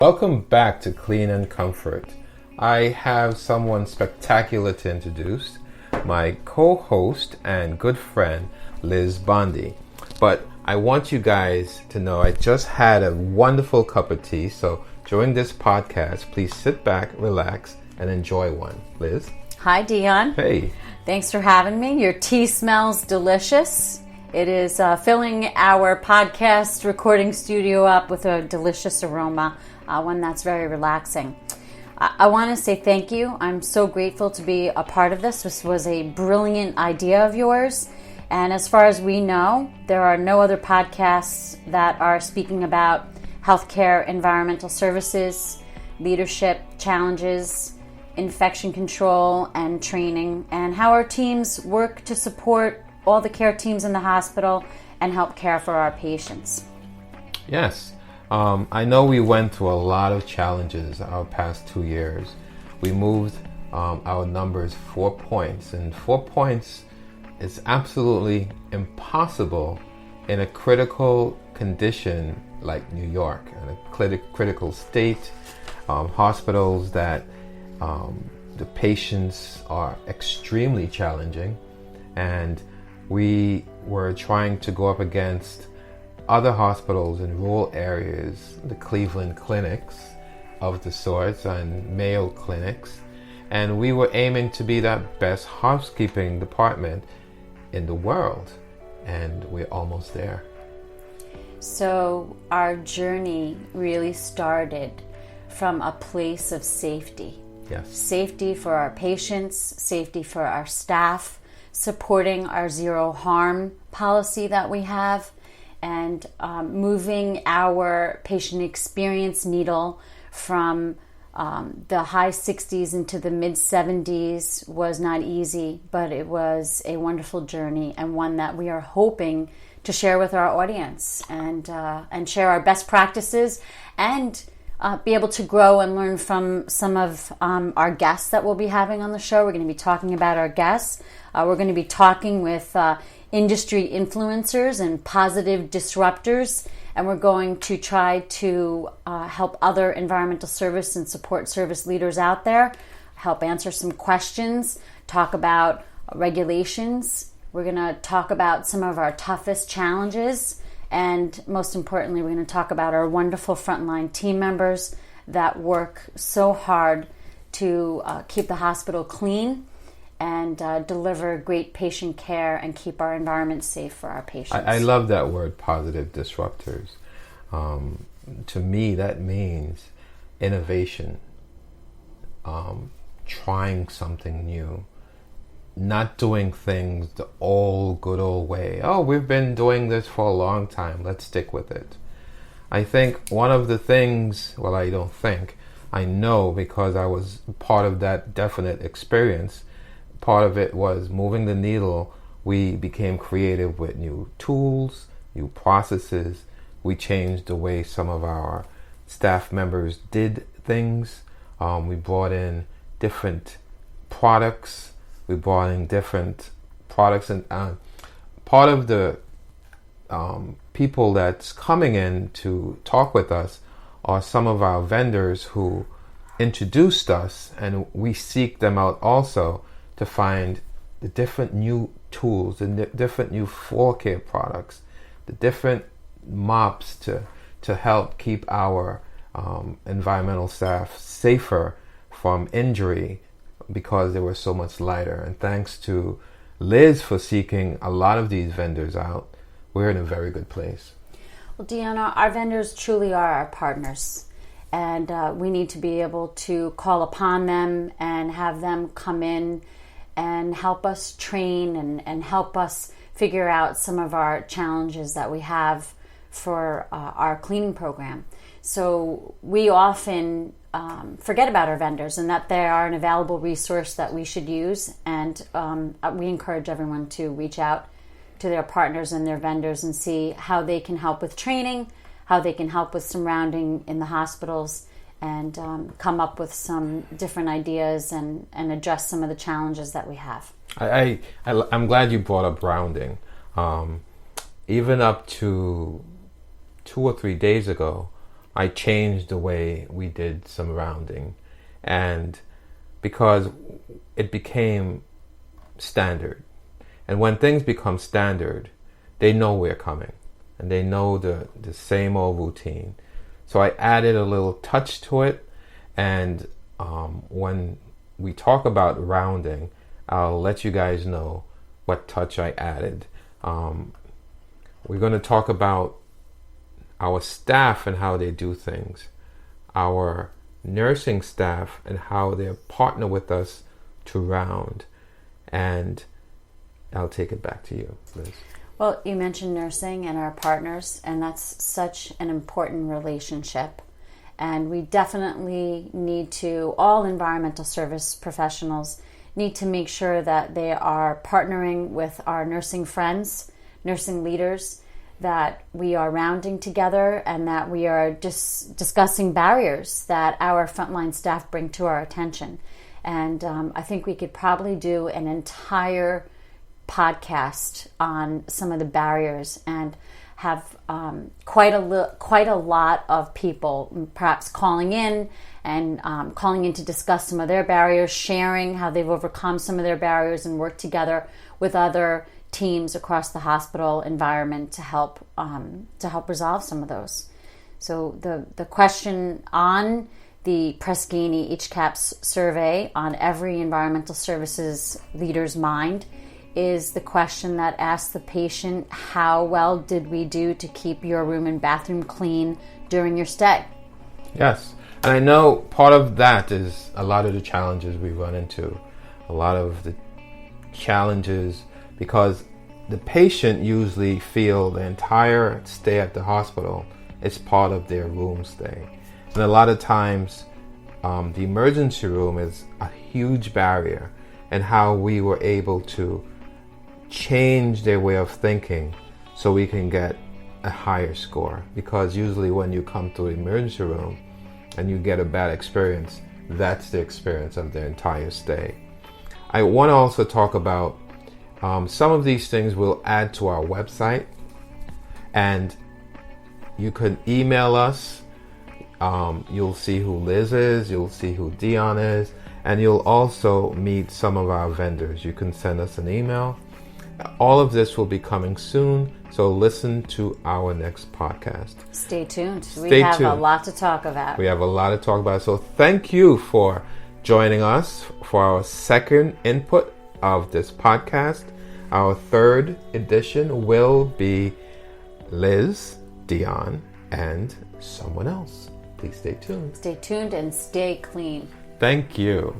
Welcome back to Clean and Comfort. I have someone spectacular to introduce, my co-host and good friend, Liz Bondi. But I want you guys to know I just had a wonderful cup of tea, so during this podcast, please sit back, relax, and enjoy one. Liz? Hi, Dion. Hey. Thanks for having me. Your tea smells delicious. It is filling our podcast recording studio up with a delicious aroma, one that's very relaxing. I want to say thank you. I'm so grateful to be a part of this. This was a brilliant idea of yours. And as far as we know, there are no other podcasts that are speaking about healthcare, environmental services, leadership challenges, infection control, and training, and how our teams work to support all the care teams in the hospital and help care for our patients. Yes. I know we went through a lot of challenges our past 2 years. We moved our numbers 4 points, and 4 points is absolutely impossible in a critical condition like New York, in a critical state, hospitals that the patients are extremely challenging, and we were trying to go up against other hospitals in rural areas, the Cleveland clinics of the sorts and Mayo clinics, and we were aiming to be that best housekeeping department in the world, and we're almost there. So our journey really started from a place of safety. Yes. Safety for our patients, safety for our staff, supporting our zero harm policy that we have, and moving our patient experience needle from the high 60s into the mid 70s was not easy, but it was a wonderful journey, and one that we are hoping to share with our audience and share our best practices and be able to grow and learn from some of our guests that we'll be having on the show. We're going to be talking about our guests. We're going to be talking with industry influencers and positive disruptors, and we're going to try to help other environmental service and support service leaders out there, help answer some questions, talk about regulations. We're going to talk about some of our toughest challenges, and most importantly, we're going to talk about our wonderful frontline team members that work so hard to keep the hospital clean and deliver great patient care and keep our environment safe for our patients. I love that word, positive disruptors. To me, that means innovation, trying something new, not doing things the old, good old way. Oh, we've been doing this for a long time. Let's stick with it. I think one of the things, well, I don't think, I know because I was part of that definite experience. Part of it was moving the needle. We became creative with new tools, new processes. We changed the way some of our staff members did things. We brought in different products. We brought in different products, and part of the people that's coming in to talk with us are some of our vendors who introduced us, and we seek them out also to find the different new tools, the different new floor care products, the different mops to help keep our environmental staff safer from injury because they were so much lighter. And thanks to Liz for seeking a lot of these vendors out, we're in a very good place. Well, Deanna, our vendors truly are our partners, and we need to be able to call upon them and have them come in and help us train and help us figure out some of our challenges that we have for our cleaning program. So we often forget about our vendors and that they are an available resource that we should use, and we encourage everyone to reach out to their partners and their vendors and see how they can help with training, how they can help with surrounding in the hospitals, and come up with some different ideas and address some of the challenges that we have. I'm glad you brought up rounding. Even up to 2 or 3 days ago, I changed the way we did some rounding, and because it became standard. And when things become standard, they know we're coming, and they know the same old routine. So I added a little touch to it, and when we talk about rounding, I'll let you guys know what touch I added. We're going to talk about our staff and how they do things, our nursing staff and how they partner with us to round. And I'll take it back to you, Liz. Well, you mentioned nursing and our partners, and that's such an important relationship. And we definitely need to, all environmental service professionals need to make sure that they are partnering with our nursing friends, nursing leaders, that we are rounding together, and that we are discussing barriers that our frontline staff bring to our attention. And I think we could probably do an entire podcast on some of the barriers and have quite a lot of people perhaps calling in to discuss some of their barriers, sharing how they've overcome some of their barriers and work together with other teams across the hospital environment to help resolve some of those. So the question on the Press Ganey HCAHPS survey on every environmental services leader's mind is the question that asks the patient, how well did we do to keep your room and bathroom clean during your stay? Yes, and I know part of that is a lot of the challenges we run into, a lot of the challenges, because the patient usually feel the entire stay at the hospital is part of their room stay. And a lot of times the emergency room is a huge barrier, and how we were able to change their way of thinking so we can get a higher score. Because usually when you come to the emergency room and you get a bad experience, that's the experience of the entire stay. I want to also talk about some of these things we'll add to our website, and you can email us. You'll see who Liz is, you'll see who Dion is, and you'll also meet some of our vendors. You can send us an email. All of this will be coming soon, so listen to our next podcast. Stay tuned. We have a lot to talk about. We have a lot to talk about. So thank you for joining us for our second input of this podcast. Our third edition will be Liz, Dion, and someone else. Please stay tuned. Stay tuned and stay clean. Thank you.